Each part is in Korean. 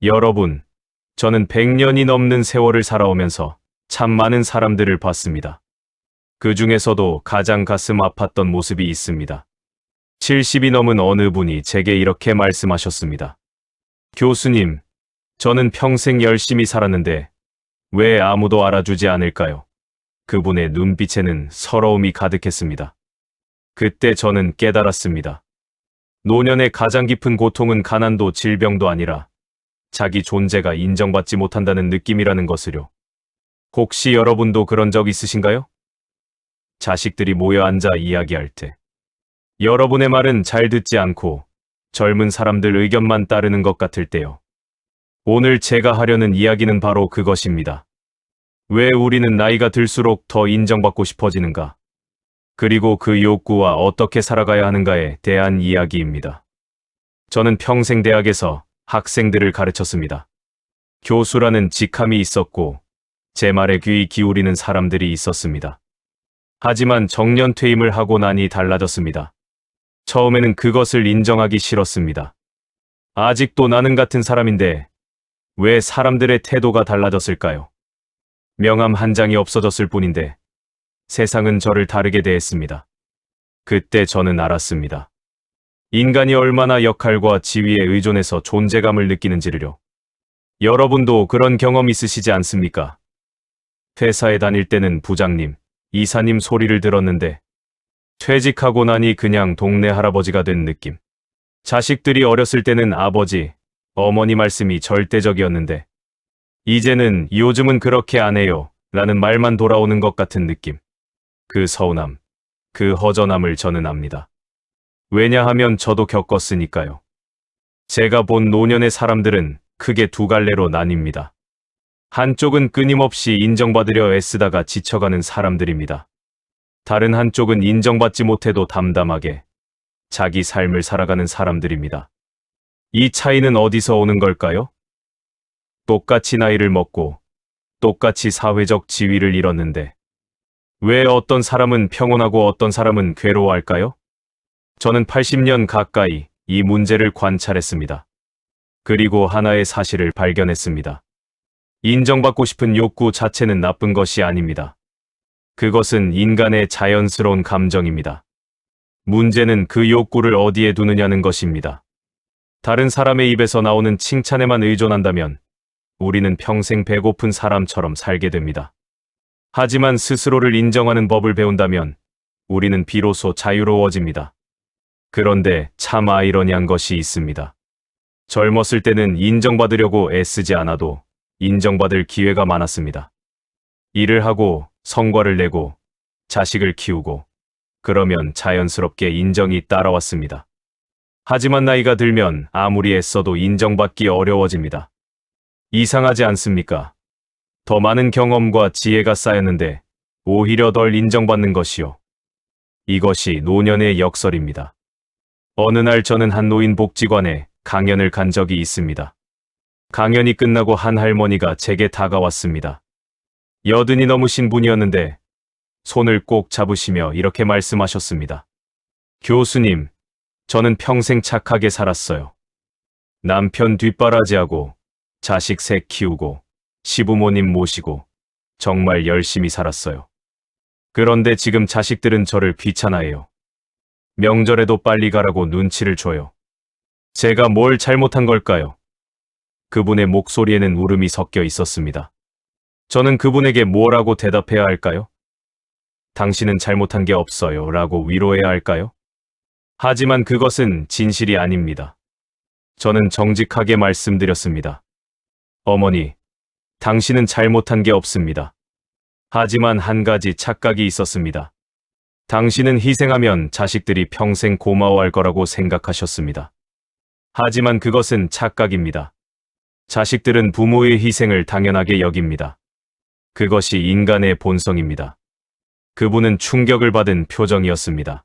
여러분, 저는 100년이 넘는 세월을 살아오면서 참 많은 사람들을 봤습니다. 그 중에서도 가장 가슴 아팠던 모습이 있습니다. 70이 넘은 어느 분이 제게 이렇게 말씀하셨습니다. 교수님, 저는 평생 열심히 살았는데 왜 아무도 알아주지 않을까요? 그분의 눈빛에는 서러움이 가득했습니다. 그때 저는 깨달았습니다. 노년의 가장 깊은 고통은 가난도 질병도 아니라 자기 존재가 인정받지 못한다는 느낌이라는 것을요. 혹시 여러분도 그런 적 있으신가요? 자식들이 모여 앉아 이야기할 때 여러분의 말은 잘 듣지 않고 젊은 사람들 의견만 따르는 것 같을 때요. 오늘 제가 하려는 이야기는 바로 그것입니다. 왜 우리는 나이가 들수록 더 인정받고 싶어지는가? 그리고 그 욕구와 어떻게 살아가야 하는가에 대한 이야기입니다. 저는 평생 대학에서 학생들을 가르쳤습니다. 교수라는 직함이 있었고 제 말에 귀 기울이는 사람들이 있었습니다. 하지만 정년 퇴임을 하고 나니 달라졌습니다. 처음에는 그것을 인정하기 싫었습니다. 아직도 나는 같은 사람인데 왜 사람들의 태도가 달라졌을까요? 명함 한 장이 없어졌을 뿐인데 세상은 저를 다르게 대했습니다. 그때 저는 알았습니다. 인간이 얼마나 역할과 지위에 의존해서 존재감을 느끼는지를요. 여러분도 그런 경험 있으시지 않습니까? 회사에 다닐 때는 부장님, 이사님 소리를 들었는데 퇴직하고 나니 그냥 동네 할아버지가 된 느낌. 자식들이 어렸을 때는 아버지, 어머니 말씀이 절대적이었는데 이제는 요즘은 그렇게 안 해요 라는 말만 돌아오는 것 같은 느낌. 그 서운함, 그 허전함을 저는 압니다. 왜냐하면 저도 겪었으니까요. 제가 본 노년의 사람들은 크게 두 갈래로 나뉩니다. 한쪽은 끊임없이 인정받으려 애쓰다가 지쳐가는 사람들입니다. 다른 한쪽은 인정받지 못해도 담담하게 자기 삶을 살아가는 사람들입니다. 이 차이는 어디서 오는 걸까요? 똑같이 나이를 먹고 똑같이 사회적 지위를 잃었는데 왜 어떤 사람은 평온하고 어떤 사람은 괴로워할까요? 저는 80년 가까이 이 문제를 관찰했습니다. 그리고 하나의 사실을 발견했습니다. 인정받고 싶은 욕구 자체는 나쁜 것이 아닙니다. 그것은 인간의 자연스러운 감정입니다. 문제는 그 욕구를 어디에 두느냐는 것입니다. 다른 사람의 입에서 나오는 칭찬에만 의존한다면 우리는 평생 배고픈 사람처럼 살게 됩니다. 하지만 스스로를 인정하는 법을 배운다면 우리는 비로소 자유로워집니다. 그런데 참 아이러니한 것이 있습니다. 젊었을 때는 인정받으려고 애쓰지 않아도 인정받을 기회가 많았습니다. 일을 하고 성과를 내고 자식을 키우고 그러면 자연스럽게 인정이 따라왔습니다. 하지만 나이가 들면 아무리 애써도 인정받기 어려워집니다. 이상하지 않습니까? 더 많은 경험과 지혜가 쌓였는데 오히려 덜 인정받는 것이요. 이것이 노년의 역설입니다. 어느 날 저는 한 노인복지관에 강연을 간 적이 있습니다. 강연이 끝나고 한 할머니가 제게 다가왔습니다. 80이 넘으신 분이었는데 손을 꼭 잡으시며 이렇게 말씀하셨습니다. 교수님, 저는 평생 착하게 살았어요. 남편 뒷바라지하고 자식 셋 키우고 시부모님 모시고 정말 열심히 살았어요. 그런데 지금 자식들은 저를 귀찮아해요. 명절에도 빨리 가라고 눈치를 줘요. 제가 뭘 잘못한 걸까요? 그분의 목소리에는 울음이 섞여 있었습니다. 저는 그분에게 뭐라고 대답해야 할까요? 당신은 잘못한 게 없어요 라고 위로해야 할까요? 하지만 그것은 진실이 아닙니다. 저는 정직하게 말씀드렸습니다. 어머니, 당신은 잘못한 게 없습니다. 하지만 한 가지 착각이 있었습니다. 당신은 희생하면 자식들이 평생 고마워할 거라고 생각하셨습니다. 하지만 그것은 착각입니다. 자식들은 부모의 희생을 당연하게 여깁니다. 그것이 인간의 본성입니다. 그분은 충격을 받은 표정이었습니다.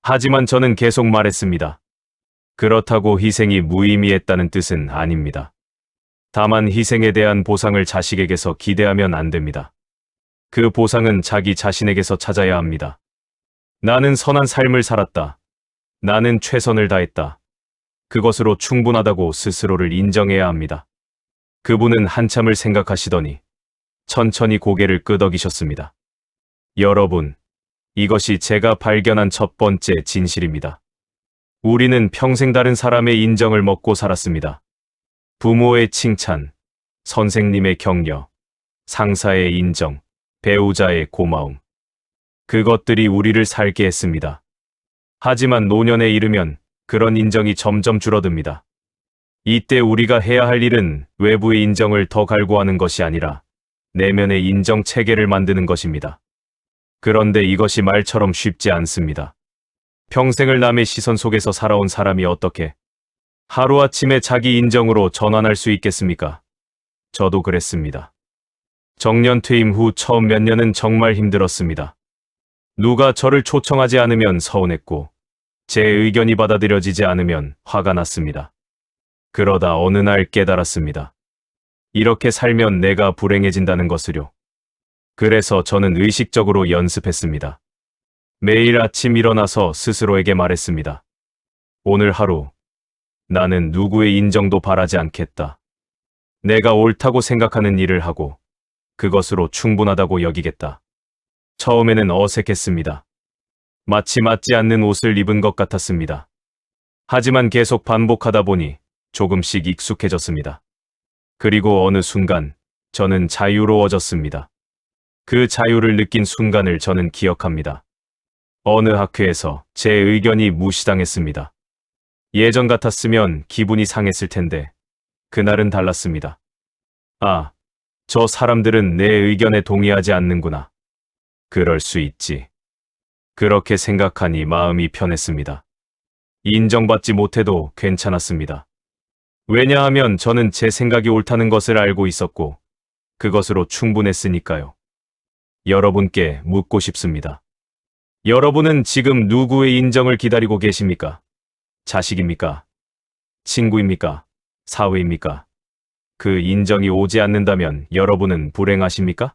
하지만 저는 계속 말했습니다. 그렇다고 희생이 무의미했다는 뜻은 아닙니다. 다만 희생에 대한 보상을 자식에게서 기대하면 안 됩니다. 그 보상은 자기 자신에게서 찾아야 합니다. 나는 선한 삶을 살았다. 나는 최선을 다했다. 그것으로 충분하다고 스스로를 인정해야 합니다. 그분은 한참을 생각하시더니 천천히 고개를 끄덕이셨습니다. 여러분, 이것이 제가 발견한 첫 번째 진실입니다. 우리는 평생 다른 사람의 인정을 먹고 살았습니다. 부모의 칭찬, 선생님의 격려, 상사의 인정, 배우자의 고마움. 그것들이 우리를 살게 했습니다. 하지만 노년에 이르면 그런 인정이 점점 줄어듭니다. 이때 우리가 해야 할 일은 외부의 인정을 더 갈구하는 것이 아니라 내면의 인정 체계를 만드는 것입니다. 그런데 이것이 말처럼 쉽지 않습니다. 평생을 남의 시선 속에서 살아온 사람이 어떻게 하루아침에 자기 인정으로 전환할 수 있겠습니까? 저도 그랬습니다. 정년 퇴임 후 처음 몇 년은 정말 힘들었습니다. 누가 저를 초청하지 않으면 서운했고, 제 의견이 받아들여지지 않으면 화가 났습니다. 그러다 어느 날 깨달았습니다. 이렇게 살면 내가 불행해진다는 것을요. 그래서 저는 의식적으로 연습했습니다. 매일 아침 일어나서 스스로에게 말했습니다. 오늘 하루, 나는 누구의 인정도 바라지 않겠다. 내가 옳다고 생각하는 일을 하고, 그것으로 충분하다고 여기겠다. 처음에는 어색했습니다. 마치 맞지 않는 옷을 입은 것 같았습니다. 하지만 계속 반복하다 보니 조금씩 익숙해졌습니다. 그리고 어느 순간 저는 자유로워졌습니다. 그 자유를 느낀 순간을 저는 기억합니다. 어느 학회에서 제 의견이 무시당했습니다. 예전 같았으면 기분이 상했을 텐데 그날은 달랐습니다. 아, 저 사람들은 내 의견에 동의하지 않는구나. 그럴 수 있지. 그렇게 생각하니 마음이 편했습니다. 인정받지 못해도 괜찮았습니다. 왜냐하면 저는 제 생각이 옳다는 것을 알고 있었고, 그것으로 충분했으니까요. 여러분께 묻고 싶습니다. 여러분은 지금 누구의 인정을 기다리고 계십니까? 자식입니까? 친구입니까? 사회입니까? 그 인정이 오지 않는다면 여러분은 불행하십니까?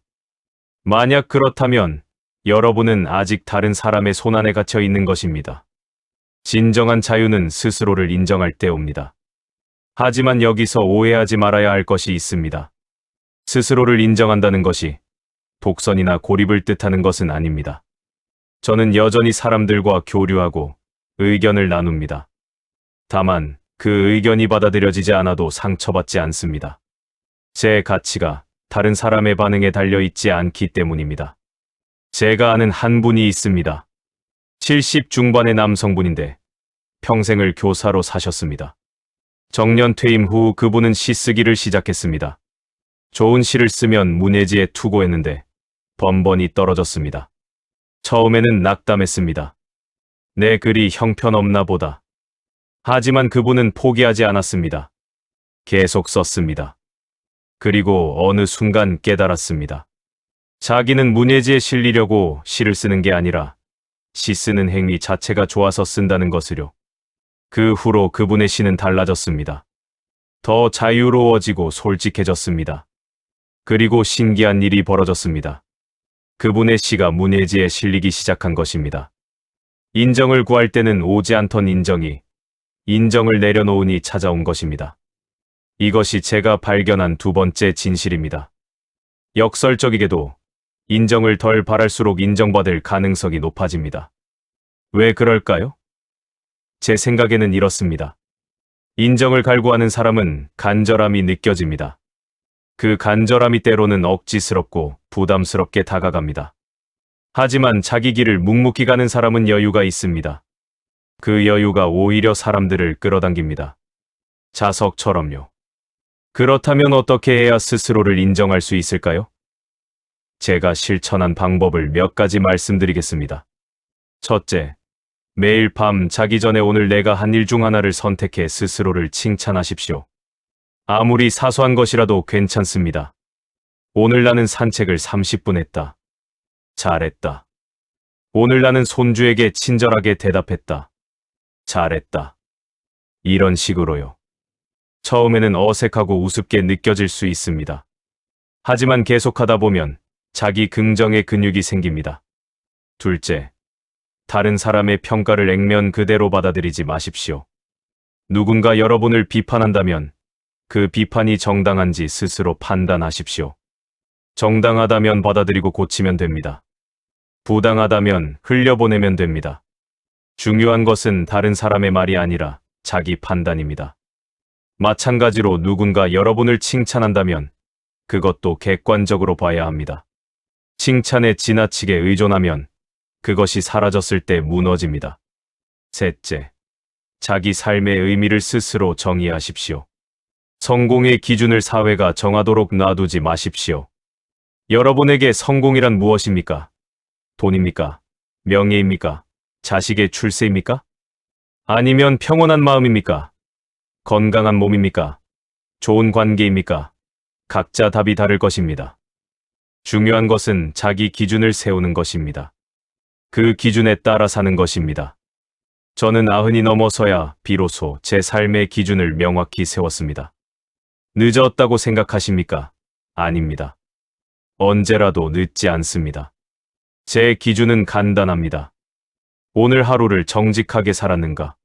만약 그렇다면 여러분은 아직 다른 사람의 손안에 갇혀 있는 것입니다. 진정한 자유는 스스로를 인정할 때 옵니다. 하지만 여기서 오해하지 말아야 할 것이 있습니다. 스스로를 인정한다는 것이 독선이나 고립을 뜻하는 것은 아닙니다. 저는 여전히 사람들과 교류하고 의견을 나눕니다. 다만 그 의견이 받아들여지지 않아도 상처받지 않습니다. 제 가치가 다른 사람의 반응에 달려있지 않기 때문입니다. 제가 아는 한 분이 있습니다. 70 중반의 남성분인데 평생을 교사로 사셨습니다. 정년 퇴임 후 그분은 시 쓰기를 시작했습니다. 좋은 시를 쓰면 문예지에 투고했는데 번번이 떨어졌습니다. 처음에는 낙담했습니다. 내 글이 형편없나 보다. 하지만 그분은 포기하지 않았습니다. 계속 썼습니다. 그리고 어느 순간 깨달았습니다. 자기는 문예지에 실리려고 시를 쓰는 게 아니라 시 쓰는 행위 자체가 좋아서 쓴다는 것을요. 그 후로 그분의 시는 달라졌습니다. 더 자유로워지고 솔직해졌습니다. 그리고 신기한 일이 벌어졌습니다. 그분의 시가 문예지에 실리기 시작한 것입니다. 인정을 구할 때는 오지 않던 인정이 인정을 내려놓으니 찾아온 것입니다. 이것이 제가 발견한 두 번째 진실입니다. 역설적이게도 인정을 덜 바랄수록 인정받을 가능성이 높아집니다. 왜 그럴까요? 제 생각에는 이렇습니다. 인정을 갈구하는 사람은 간절함이 느껴집니다. 그 간절함이 때로는 억지스럽고 부담스럽게 다가갑니다. 하지만 자기 길을 묵묵히 가는 사람은 여유가 있습니다. 그 여유가 오히려 사람들을 끌어당깁니다. 자석처럼요. 그렇다면 어떻게 해야 스스로를 인정할 수 있을까요? 제가 실천한 방법을 몇 가지 말씀드리겠습니다. 첫째, 매일 밤 자기 전에 오늘 내가 한 일 중 하나를 선택해 스스로를 칭찬하십시오. 아무리 사소한 것이라도 괜찮습니다. 오늘 나는 산책을 30분 했다. 잘했다. 오늘 나는 손주에게 친절하게 대답했다. 잘했다. 이런 식으로요. 처음에는 어색하고 우습게 느껴질 수 있습니다. 하지만 계속하다 보면 자기 긍정의 근육이 생깁니다. 둘째, 다른 사람의 평가를 액면 그대로 받아들이지 마십시오. 누군가 여러분을 비판한다면 그 비판이 정당한지 스스로 판단하십시오. 정당하다면 받아들이고 고치면 됩니다. 부당하다면 흘려보내면 됩니다. 중요한 것은 다른 사람의 말이 아니라 자기 판단입니다. 마찬가지로 누군가 여러분을 칭찬한다면 그것도 객관적으로 봐야 합니다. 칭찬에 지나치게 의존하면 그것이 사라졌을 때 무너집니다. 셋째, 자기 삶의 의미를 스스로 정의하십시오. 성공의 기준을 사회가 정하도록 놔두지 마십시오. 여러분에게 성공이란 무엇입니까? 돈입니까? 명예입니까? 자식의 출세입니까? 아니면 평온한 마음입니까? 건강한 몸입니까? 좋은 관계입니까? 각자 답이 다를 것입니다. 중요한 것은 자기 기준을 세우는 것입니다. 그 기준에 따라 사는 것입니다. 저는 40이 넘어서야 비로소 제 삶의 기준을 명확히 세웠습니다. 늦었다고 생각하십니까? 아닙니다. 언제라도 늦지 않습니다. 제 기준은 간단합니다. 오늘 하루를 정직하게 살았는가?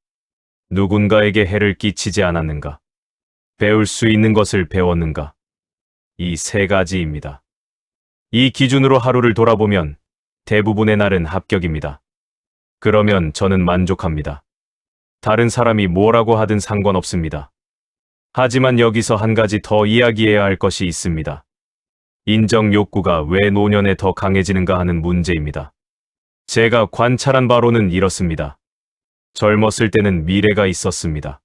누군가에게 해를 끼치지 않았는가? 배울 수 있는 것을 배웠는가? 이 세 가지입니다. 이 기준으로 하루를 돌아보면 대부분의 날은 합격입니다. 그러면 저는 만족합니다. 다른 사람이 뭐라고 하든 상관없습니다. 하지만 여기서 한 가지 더 이야기해야 할 것이 있습니다. 인정 욕구가 왜 노년에 더 강해지는가 하는 문제입니다. 제가 관찰한 바로는 이렇습니다. 젊었을 때는 미래가 있었습니다.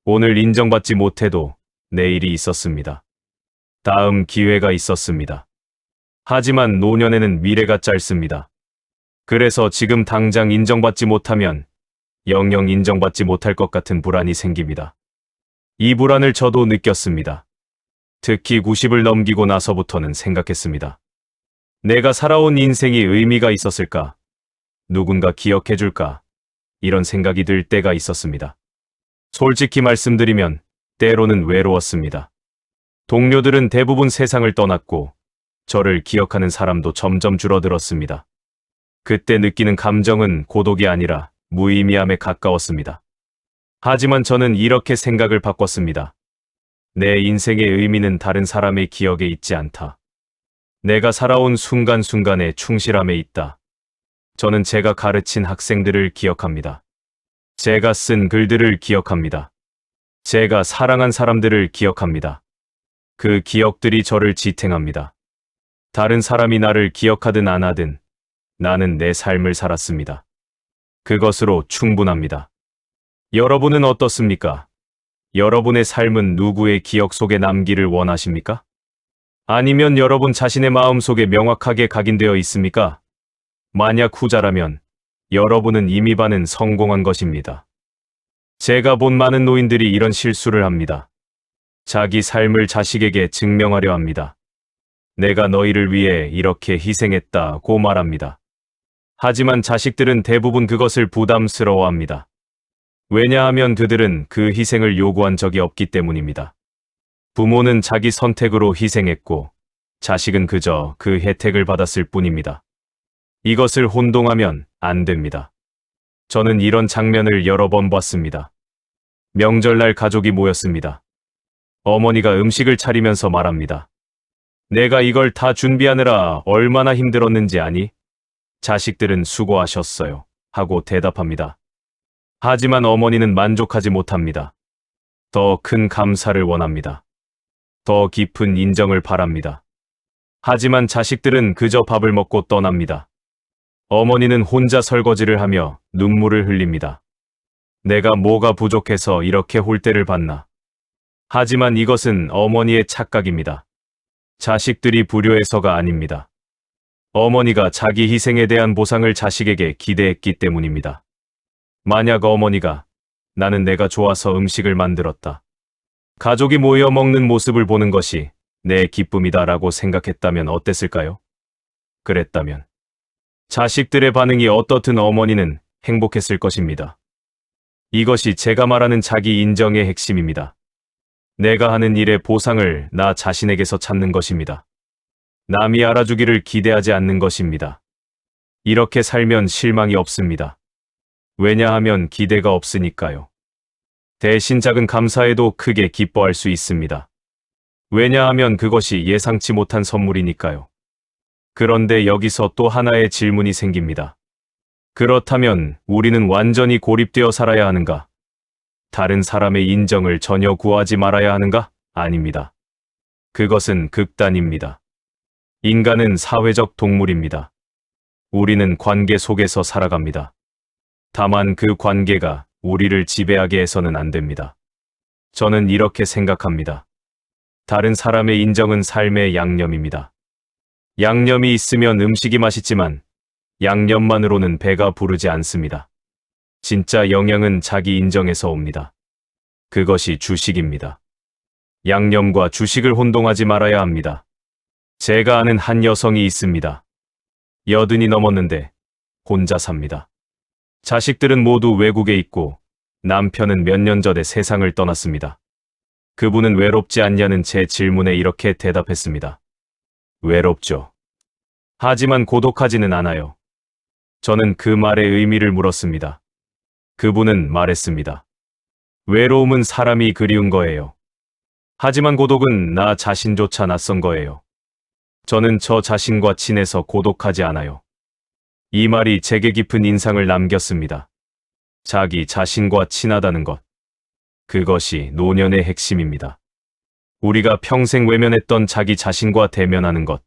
오늘 인정받지 못해도 내일이 있었습니다. 다음 기회가 있었습니다. 하지만 노년에는 미래가 짧습니다. 그래서 지금 당장 인정받지 못하면 영영 인정받지 못할 것 같은 불안이 생깁니다. 이 불안을 저도 느꼈습니다. 특히 90을 넘기고 나서부터는 생각했습니다. 내가 살아온 인생이 의미가 있었을까? 누군가 기억해 줄까? 이런 생각이 들 때가 있었습니다. 솔직히 말씀드리면 때로는 외로웠습니다. 동료들은 대부분 세상을 떠났고 저를 기억하는 사람도 점점 줄어들었습니다. 그때 느끼는 감정은 고독이 아니라 무의미함에 가까웠습니다. 하지만 저는 이렇게 생각을 바꿨습니다. 내 인생의 의미는 다른 사람의 기억에 있지 않다. 내가 살아온 순간순간의 충실함에 있다. 저는 제가 가르친 학생들을 기억합니다. 제가 쓴 글들을 기억합니다. 제가 사랑한 사람들을 기억합니다. 그 기억들이 저를 지탱합니다. 다른 사람이 나를 기억하든 안 하든 나는 내 삶을 살았습니다. 그것으로 충분합니다. 여러분은 어떻습니까? 여러분의 삶은 누구의 기억 속에 남기를 원하십니까? 아니면 여러분 자신의 마음 속에 명확하게 각인되어 있습니까? 만약 후자라면 여러분은 이미 반은 성공한 것입니다. 제가 본 많은 노인들이 이런 실수를 합니다. 자기 삶을 자식에게 증명하려 합니다. 내가 너희를 위해 이렇게 희생했다고 말합니다. 하지만 자식들은 대부분 그것을 부담스러워합니다. 왜냐하면 그들은 그 희생을 요구한 적이 없기 때문입니다. 부모는 자기 선택으로 희생했고 자식은 그저 그 혜택을 받았을 뿐입니다. 이것을 혼동하면 안 됩니다. 저는 이런 장면을 여러 번 봤습니다. 명절날 가족이 모였습니다. 어머니가 음식을 차리면서 말합니다. 내가 이걸 다 준비하느라 얼마나 힘들었는지 아니? 자식들은 수고하셨어요. 하고 대답합니다. 하지만 어머니는 만족하지 못합니다. 더 큰 감사를 원합니다. 더 깊은 인정을 바랍니다. 하지만 자식들은 그저 밥을 먹고 떠납니다. 어머니는 혼자 설거지를 하며 눈물을 흘립니다. 내가 뭐가 부족해서 이렇게 홀대를 받나? 하지만 이것은 어머니의 착각입니다. 자식들이 불효해서가 아닙니다. 어머니가 자기 희생에 대한 보상을 자식에게 기대했기 때문입니다. 만약 어머니가 나는 내가 좋아서 음식을 만들었다. 가족이 모여 먹는 모습을 보는 것이 내 기쁨이다라고 생각했다면 어땠을까요? 그랬다면 자식들의 반응이 어떻든 어머니는 행복했을 것입니다. 이것이 제가 말하는 자기 인정의 핵심입니다. 내가 하는 일의 보상을 나 자신에게서 찾는 것입니다. 남이 알아주기를 기대하지 않는 것입니다. 이렇게 살면 실망이 없습니다. 왜냐하면 기대가 없으니까요. 대신 작은 감사에도 크게 기뻐할 수 있습니다. 왜냐하면 그것이 예상치 못한 선물이니까요. 그런데 여기서 또 하나의 질문이 생깁니다. 그렇다면 우리는 완전히 고립되어 살아야 하는가? 다른 사람의 인정을 전혀 구하지 말아야 하는가? 아닙니다. 그것은 극단입니다. 인간은 사회적 동물입니다. 우리는 관계 속에서 살아갑니다. 다만 그 관계가 우리를 지배하게 해서는 안 됩니다. 저는 이렇게 생각합니다. 다른 사람의 인정은 삶의 양념입니다. 양념이 있으면 음식이 맛있지만 양념만으로는 배가 부르지 않습니다. 진짜 영양은 자기 인정에서 옵니다. 그것이 주식입니다. 양념과 주식을 혼동하지 말아야 합니다. 제가 아는 한 여성이 있습니다. 80이 넘었는데 혼자 삽니다. 자식들은 모두 외국에 있고 남편은 몇 년 전에 세상을 떠났습니다. 그분은 외롭지 않냐는 제 질문에 이렇게 대답했습니다. 외롭죠. 하지만 고독하지는 않아요. 저는 그 말의 의미를 물었습니다. 그분은 말했습니다. 외로움은 사람이 그리운 거예요. 하지만 고독은 나 자신조차 낯선 거예요. 저는 저 자신과 친해서 고독하지 않아요. 이 말이 제게 깊은 인상을 남겼습니다. 자기 자신과 친하다는 것. 그것이 노년의 핵심입니다. 우리가 평생 외면했던 자기 자신과 대면하는 것.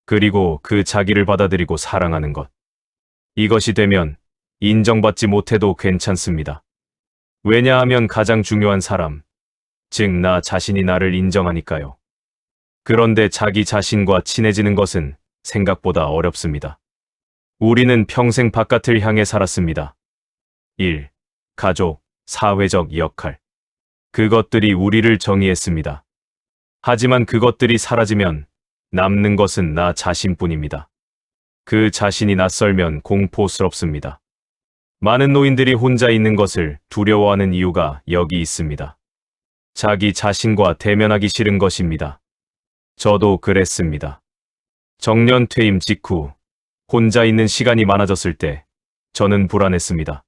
그리고 그 자기를 받아들이고 사랑하는 것. 이것이 되면 인정받지 못해도 괜찮습니다. 왜냐하면 가장 중요한 사람, 즉 나 자신이 나를 인정하니까요. 그런데 자기 자신과 친해지는 것은 생각보다 어렵습니다. 우리는 평생 바깥을 향해 살았습니다. 일, 가족, 사회적 역할. 그것들이 우리를 정의했습니다. 하지만 그것들이 사라지면 남는 것은 나 자신뿐입니다. 그 자신이 낯설면 공포스럽습니다. 많은 노인들이 혼자 있는 것을 두려워하는 이유가 여기 있습니다. 자기 자신과 대면하기 싫은 것입니다. 저도 그랬습니다. 정년 퇴임 직후 혼자 있는 시간이 많아졌을 때 저는 불안했습니다.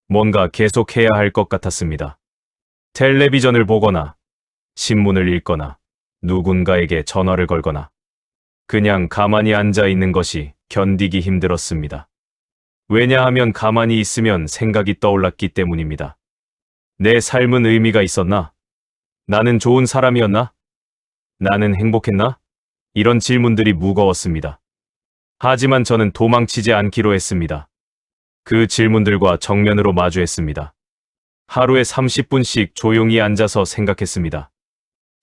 뭔가 계속해야 할 것 같았습니다. 텔레비전을 보거나 신문을 읽거나 누군가에게 전화를 걸거나 그냥 가만히 앉아 있는 것이 견디기 힘들었습니다. 왜냐하면 가만히 있으면 생각이 떠올랐기 때문입니다. 내 삶은 의미가 있었나? 나는 좋은 사람이었나? 나는 행복했나? 이런 질문들이 무거웠습니다. 하지만 저는 도망치지 않기로 했습니다. 그 질문들과 정면으로 마주했습니다. 하루에 30분씩 조용히 앉아서 생각했습니다.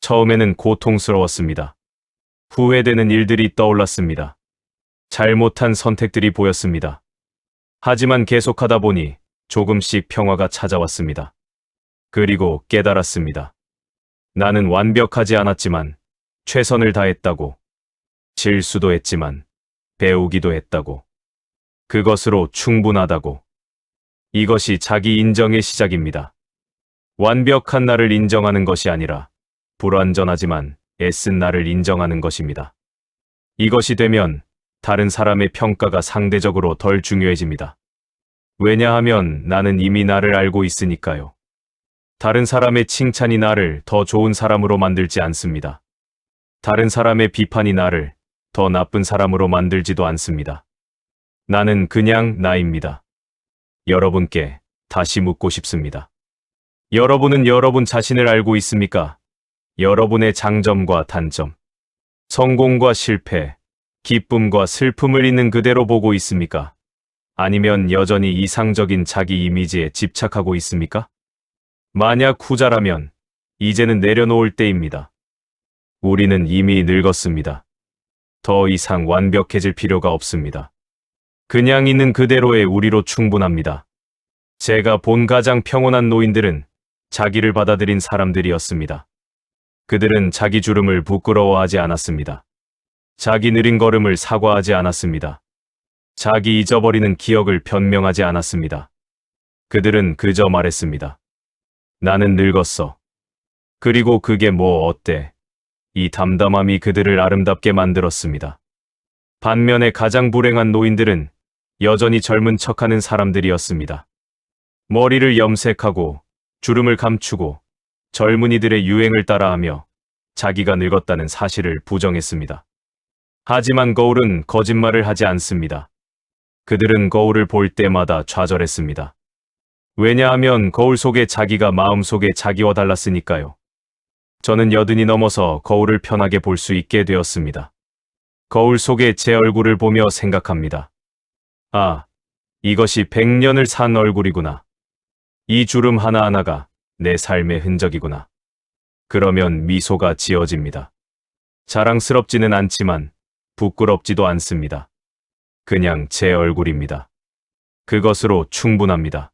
처음에는 고통스러웠습니다. 후회되는 일들이 떠올랐습니다. 잘못한 선택들이 보였습니다. 하지만 계속하다 보니 조금씩 평화가 찾아왔습니다. 그리고 깨달았습니다. 나는 완벽하지 않았지만 최선을 다했다고. 질 수도 했지만 배우기도 했다고. 그것으로 충분하다고. 이것이 자기 인정의 시작입니다. 완벽한 나를 인정하는 것이 아니라 불완전하지만 애쓴 나를 인정하는 것입니다. 이것이 되면 다른 사람의 평가가 상대적으로 덜 중요해집니다. 왜냐하면 나는 이미 나를 알고 있으니까요. 다른 사람의 칭찬이 나를 더 좋은 사람으로 만들지 않습니다. 다른 사람의 비판이 나를 더 나쁜 사람으로 만들지도 않습니다. 나는 그냥 나입니다. 여러분께 다시 묻고 싶습니다. 여러분은 여러분 자신을 알고 있습니까? 여러분의 장점과 단점, 성공과 실패, 기쁨과 슬픔을 있는 그대로 보고 있습니까? 아니면 여전히 이상적인 자기 이미지에 집착하고 있습니까? 만약 후자라면 이제는 내려놓을 때입니다. 우리는 이미 늙었습니다. 더 이상 완벽해질 필요가 없습니다. 그냥 있는 그대로의 우리로 충분합니다. 제가 본 가장 평온한 노인들은 자기를 받아들인 사람들이었습니다. 그들은 자기 주름을 부끄러워하지 않았습니다. 자기 느린 걸음을 사과하지 않았습니다. 자기 잊어버리는 기억을 변명하지 않았습니다. 그들은 그저 말했습니다. 나는 늙었어. 그리고 그게 뭐 어때? 이 담담함이 그들을 아름답게 만들었습니다. 반면에 가장 불행한 노인들은 여전히 젊은 척하는 사람들이었습니다. 머리를 염색하고 주름을 감추고 젊은이들의 유행을 따라하며 자기가 늙었다는 사실을 부정했습니다. 하지만 거울은 거짓말을 하지 않습니다. 그들은 거울을 볼 때마다 좌절했습니다. 왜냐하면 거울 속에 자기가 마음속에 자기와 달랐으니까요. 저는 80이 넘어서 거울을 편하게 볼 수 있게 되었습니다. 거울 속에 제 얼굴을 보며 생각합니다. 아, 이것이 100년을 산 얼굴이구나. 이 주름 하나하나가 내 삶의 흔적이구나. 그러면 미소가 지어집니다. 자랑스럽지는 않지만 부끄럽지도 않습니다. 그냥 제 얼굴입니다. 그것으로 충분합니다.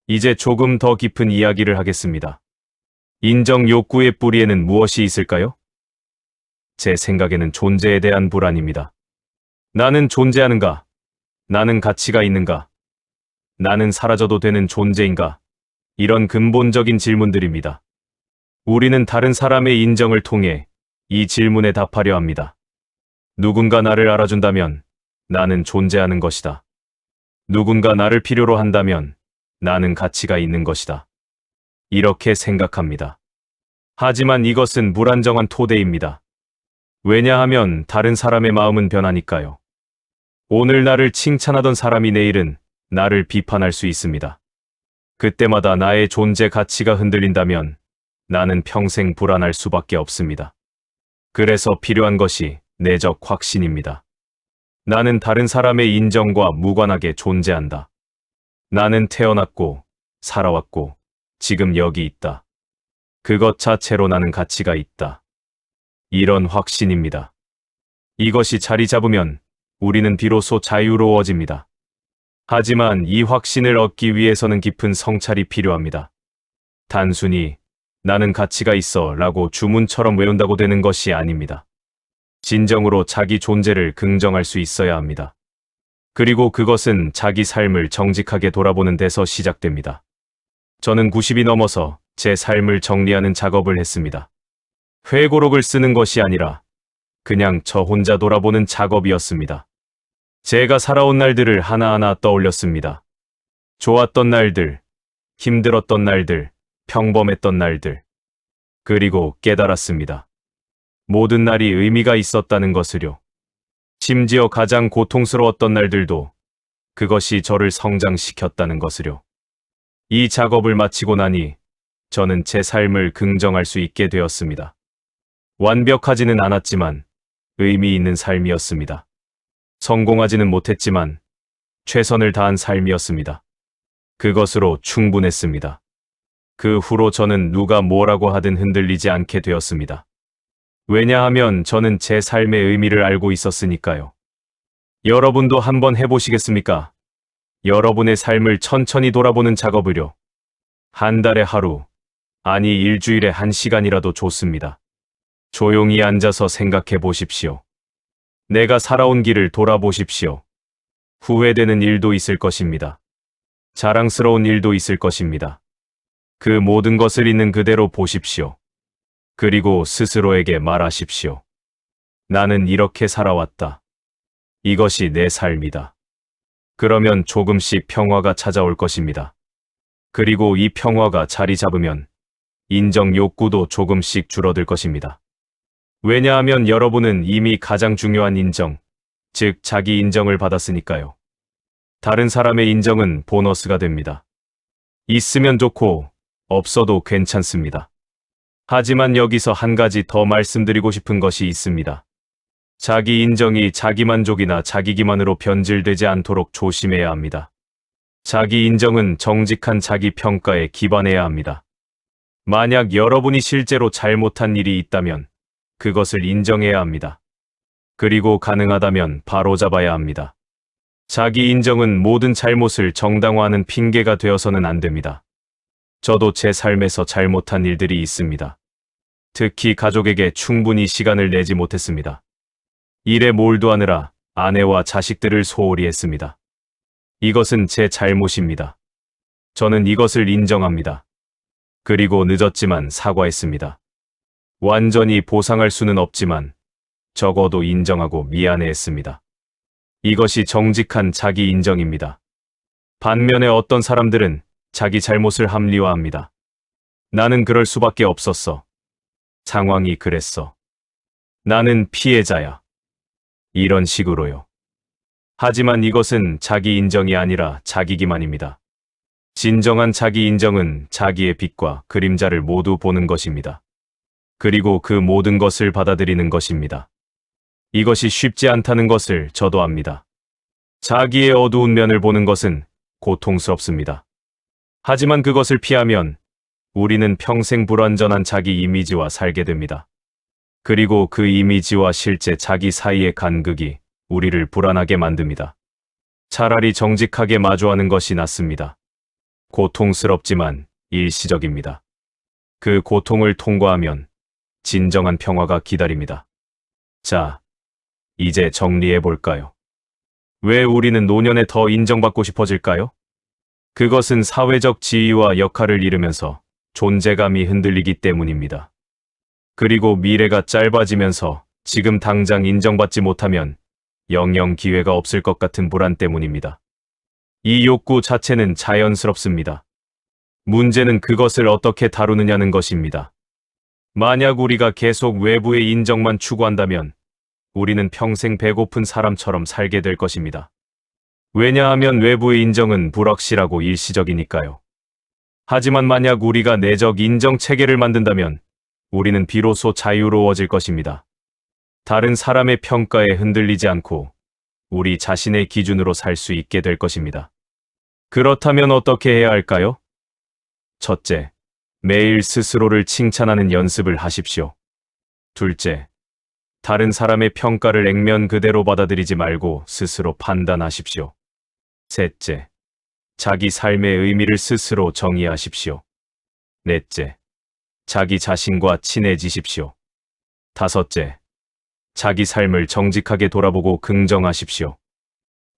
이제 조금 더 깊은 이야기를 하겠습니다. 인정 욕구의 뿌리에는 무엇이 있을까요? 제 생각에는 존재에 대한 불안입니다. 나는 존재하는가? 나는 가치가 있는가? 나는 사라져도 되는 존재인가? 이런 근본적인 질문들입니다. 우리는 다른 사람의 인정을 통해 이 질문에 답하려 합니다. 누군가 나를 알아준다면 나는 존재하는 것이다. 누군가 나를 필요로 한다면 나는 가치가 있는 것이다. 이렇게 생각합니다. 하지만 이것은 불안정한 토대입니다. 왜냐하면 다른 사람의 마음은 변하니까요. 오늘 나를 칭찬하던 사람이 내일은 나를 비판할 수 있습니다. 그때마다 나의 존재 가치가 흔들린다면 나는 평생 불안할 수밖에 없습니다. 그래서 필요한 것이 내적 확신입니다. 나는 다른 사람의 인정과 무관하게 존재한다. 나는 태어났고, 살아왔고, 지금 여기 있다. 그것 자체로 나는 가치가 있다. 이런 확신입니다. 이것이 자리 잡으면 우리는 비로소 자유로워집니다. 하지만 이 확신을 얻기 위해서는 깊은 성찰이 필요합니다. 단순히 나는 가치가 있어 라고 주문처럼 외운다고 되는 것이 아닙니다. 진정으로 자기 존재를 긍정할 수 있어야 합니다. 그리고 그것은 자기 삶을 정직하게 돌아보는 데서 시작됩니다. 저는 90이 넘어서 제 삶을 정리하는 작업을 했습니다. 회고록을 쓰는 것이 아니라 그냥 저 혼자 돌아보는 작업이었습니다. 제가 살아온 날들을 하나하나 떠올렸습니다. 좋았던 날들, 힘들었던 날들, 평범했던 날들. 그리고 깨달았습니다. 모든 날이 의미가 있었다는 것을요. 심지어 가장 고통스러웠던 날들도 그것이 저를 성장시켰다는 것을요. 이 작업을 마치고 나니 저는 제 삶을 긍정할 수 있게 되었습니다. 완벽하지는 않았지만 의미 있는 삶이었습니다. 성공하지는 못했지만 최선을 다한 삶이었습니다. 그것으로 충분했습니다. 그 후로 저는 누가 뭐라고 하든 흔들리지 않게 되었습니다. 왜냐하면 저는 제 삶의 의미를 알고 있었으니까요. 여러분도 한번 해보시겠습니까? 여러분의 삶을 천천히 돌아보는 작업을요. 한 달에 하루, 아니 일주일에 1시간이라도 좋습니다. 조용히 앉아서 생각해 보십시오. 내가 살아온 길을 돌아보십시오. 후회되는 일도 있을 것입니다. 자랑스러운 일도 있을 것입니다. 그 모든 것을 있는 그대로 보십시오. 그리고 스스로에게 말하십시오. 나는 이렇게 살아왔다. 이것이 내 삶이다. 그러면 조금씩 평화가 찾아올 것입니다. 그리고 이 평화가 자리 잡으면 인정 욕구도 조금씩 줄어들 것입니다. 왜냐하면 여러분은 이미 가장 중요한 인정, 즉 자기 인정을 받았으니까요. 다른 사람의 인정은 보너스가 됩니다. 있으면 좋고 없어도 괜찮습니다. 하지만 여기서 한 가지 더 말씀드리고 싶은 것이 있습니다. 자기 인정이 자기 만족이나 자기 기만으로 변질되지 않도록 조심해야 합니다. 자기 인정은 정직한 자기 평가에 기반해야 합니다. 만약 여러분이 실제로 잘못한 일이 있다면 그것을 인정해야 합니다. 그리고 가능하다면 바로잡아야 합니다. 자기 인정은 모든 잘못을 정당화하는 핑계가 되어서는 안 됩니다. 저도 제 삶에서 잘못한 일들이 있습니다. 특히 가족에게 충분히 시간을 내지 못했습니다. 일에 몰두하느라 아내와 자식들을 소홀히 했습니다. 이것은 제 잘못입니다. 저는 이것을 인정합니다. 그리고 늦었지만 사과했습니다. 완전히 보상할 수는 없지만 적어도 인정하고 미안해했습니다. 이것이 정직한 자기 인정입니다. 반면에 어떤 사람들은 자기 잘못을 합리화합니다. 나는 그럴 수밖에 없었어. 상황이 그랬어. 나는 피해자야. 이런 식으로요. 하지만 이것은 자기 인정이 아니라 자기 기만입니다. 진정한 자기 인정은 자기의 빛과 그림자를 모두 보는 것입니다. 그리고 그 모든 것을 받아들이는 것입니다. 이것이 쉽지 않다는 것을 저도 압니다. 자기의 어두운 면을 보는 것은 고통스럽습니다. 하지만 그것을 피하면 우리는 평생 불완전한 자기 이미지와 살게 됩니다. 그리고 그 이미지와 실제 자기 사이의 간극이 우리를 불안하게 만듭니다. 차라리 정직하게 마주하는 것이 낫습니다. 고통스럽지만 일시적입니다. 그 고통을 통과하면 진정한 평화가 기다립니다. 자, 이제 정리해 볼까요? 왜 우리는 노년에 더 인정받고 싶어질까요? 그것은 사회적 지위와 역할을 잃으면서 존재감이 흔들리기 때문입니다. 그리고 미래가 짧아지면서 지금 당장 인정받지 못하면 영영 기회가 없을 것 같은 불안 때문입니다. 이 욕구 자체는 자연스럽습니다. 문제는 그것을 어떻게 다루느냐는 것입니다. 만약 우리가 계속 외부의 인정만 추구한다면 우리는 평생 배고픈 사람처럼 살게 될 것입니다. 왜냐하면 외부의 인정은 불확실하고 일시적이니까요. 하지만 만약 우리가 내적 인정 체계를 만든다면 우리는 비로소 자유로워질 것입니다. 다른 사람의 평가에 흔들리지 않고 우리 자신의 기준으로 살 수 있게 될 것입니다. 그렇다면 어떻게 해야 할까요? 첫째, 매일 스스로를 칭찬하는 연습을 하십시오. 둘째, 다른 사람의 평가를 액면 그대로 받아들이지 말고 스스로 판단하십시오. 셋째, 자기 삶의 의미를 스스로 정의하십시오. 넷째, 자기 자신과 친해지십시오. 다섯째, 자기 삶을 정직하게 돌아보고 긍정하십시오.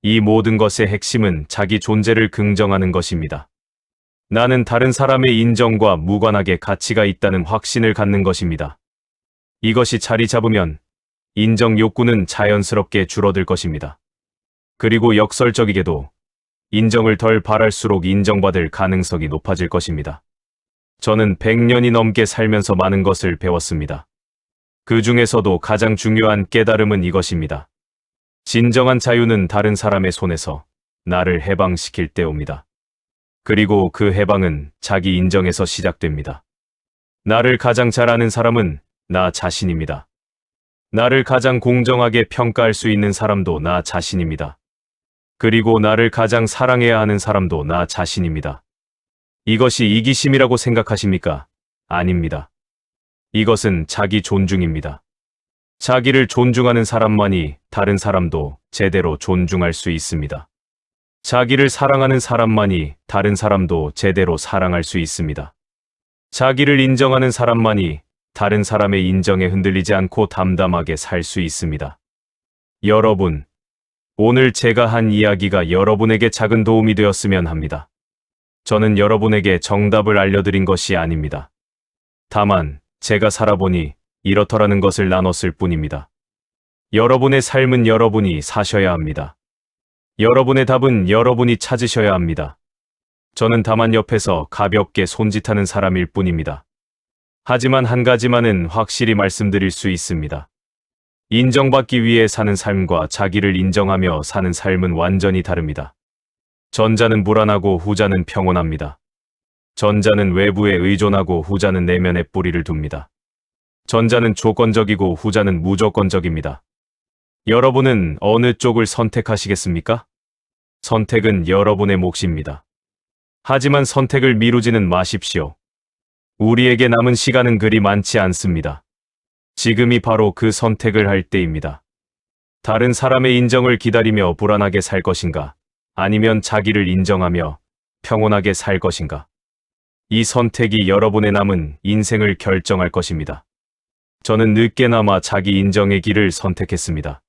이 모든 것의 핵심은 자기 존재를 긍정하는 것입니다. 나는 다른 사람의 인정과 무관하게 가치가 있다는 확신을 갖는 것입니다. 이것이 자리 잡으면 인정 욕구는 자연스럽게 줄어들 것입니다. 그리고 역설적이게도 인정을 덜 바랄수록 인정받을 가능성이 높아질 것입니다. 저는 100년이 넘게 살면서 많은 것을 배웠습니다. 그 중에서도 가장 중요한 깨달음은 이것입니다. 진정한 자유는 다른 사람의 손에서 나를 해방시킬 때 옵니다. 그리고 그 해방은 자기 인정에서 시작됩니다. 나를 가장 잘 아는 사람은 나 자신입니다. 나를 가장 공정하게 평가할 수 있는 사람도 나 자신입니다. 그리고 나를 가장 사랑해야 하는 사람도 나 자신입니다. 이것이 이기심이라고 생각하십니까? 아닙니다. 이것은 자기 존중입니다. 자기를 존중하는 사람만이 다른 사람도 제대로 존중할 수 있습니다. 자기를 사랑하는 사람만이 다른 사람도 제대로 사랑할 수 있습니다. 자기를 인정하는 사람만이 다른 사람의 인정에 흔들리지 않고 담담하게 살 수 있습니다. 여러분, 오늘 제가 한 이야기가 여러분에게 작은 도움이 되었으면 합니다. 저는 여러분에게 정답을 알려드린 것이 아닙니다. 다만 제가 살아보니 이렇더라는 것을 나눴을 뿐입니다. 여러분의 삶은 여러분이 사셔야 합니다. 여러분의 답은 여러분이 찾으셔야 합니다. 저는 다만 옆에서 가볍게 손짓하는 사람일 뿐입니다. 하지만 한 가지만은 확실히 말씀드릴 수 있습니다. 인정받기 위해 사는 삶과 자기를 인정하며 사는 삶은 완전히 다릅니다. 전자는 불안하고 후자는 평온합니다. 전자는 외부에 의존하고 후자는 내면에 뿌리를 둡니다. 전자는 조건적이고 후자는 무조건적입니다. 여러분은 어느 쪽을 선택하시겠습니까? 선택은 여러분의 몫입니다. 하지만 선택을 미루지는 마십시오. 우리에게 남은 시간은 그리 많지 않습니다. 지금이 바로 그 선택을 할 때입니다. 다른 사람의 인정을 기다리며 불안하게 살 것인가? 아니면 자기를 인정하며 평온하게 살 것인가? 이 선택이 여러분의 남은 인생을 결정할 것입니다. 저는 늦게나마 자기 인정의 길을 선택했습니다.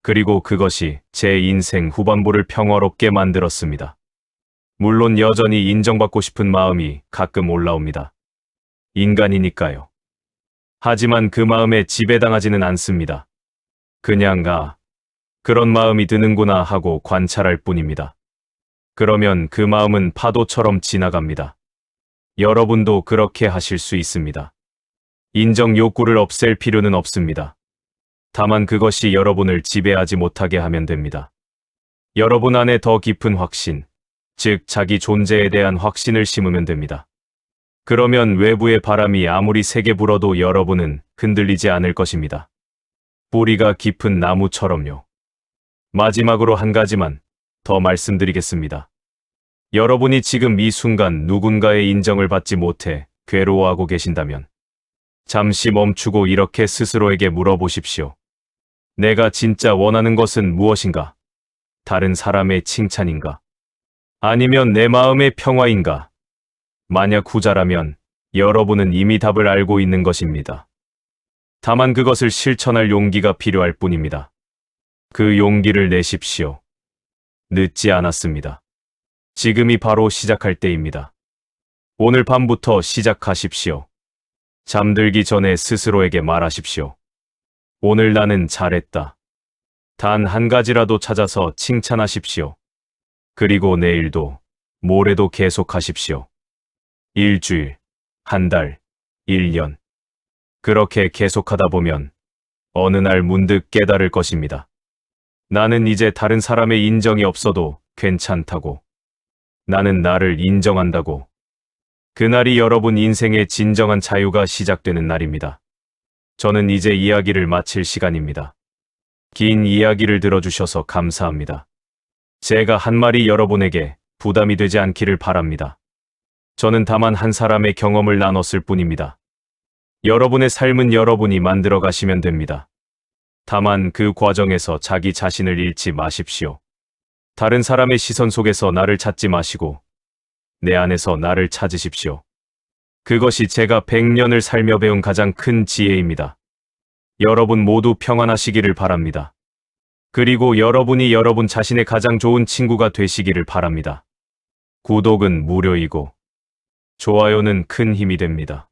그리고 그것이 제 인생 후반부를 평화롭게 만들었습니다. 물론 여전히 인정받고 싶은 마음이 가끔 올라옵니다. 인간이니까요. 하지만 그 마음에 지배당하지는 않습니다. 그냥 그런 마음이 드는구나 하고 관찰할 뿐입니다. 그러면 그 마음은 파도처럼 지나갑니다. 여러분도 그렇게 하실 수 있습니다. 인정 욕구를 없앨 필요는 없습니다. 다만 그것이 여러분을 지배하지 못하게 하면 됩니다. 여러분 안에 더 깊은 확신, 즉 자기 존재에 대한 확신을 심으면 됩니다. 그러면 외부의 바람이 아무리 세게 불어도 여러분은 흔들리지 않을 것입니다. 뿌리가 깊은 나무처럼요. 마지막으로 한 가지만 더 말씀드리겠습니다. 여러분이 지금 이 순간 누군가의 인정을 받지 못해 괴로워하고 계신다면 잠시 멈추고 이렇게 스스로에게 물어보십시오. 내가 진짜 원하는 것은 무엇인가? 다른 사람의 칭찬인가? 아니면 내 마음의 평화인가? 만약 후자라면 여러분은 이미 답을 알고 있는 것입니다. 다만 그것을 실천할 용기가 필요할 뿐입니다. 그 용기를 내십시오. 늦지 않았습니다. 지금이 바로 시작할 때입니다. 오늘 밤부터 시작하십시오. 잠들기 전에 스스로에게 말하십시오. 오늘 나는 잘했다. 단 한 가지라도 찾아서 칭찬하십시오. 그리고 내일도, 모레도 계속하십시오. 일주일, 한 달, 1년. 그렇게 계속하다 보면 어느 날 문득 깨달을 것입니다. 나는 이제 다른 사람의 인정이 없어도 괜찮다고. 나는 나를 인정한다고. 그날이 여러분 인생의 진정한 자유가 시작되는 날입니다. 저는 이제 이야기를 마칠 시간입니다. 긴 이야기를 들어주셔서 감사합니다. 제가 한 말이 여러분에게 부담이 되지 않기를 바랍니다. 저는 다만 한 사람의 경험을 나눴을 뿐입니다. 여러분의 삶은 여러분이 만들어 가시면 됩니다. 다만 그 과정에서 자기 자신을 잃지 마십시오. 다른 사람의 시선 속에서 나를 찾지 마시고 내 안에서 나를 찾으십시오. 그것이 제가 100년을 살며 배운 가장 큰 지혜입니다. 여러분 모두 평안하시기를 바랍니다. 그리고 여러분이 여러분 자신의 가장 좋은 친구가 되시기를 바랍니다. 구독은 무료이고 좋아요는 큰 힘이 됩니다.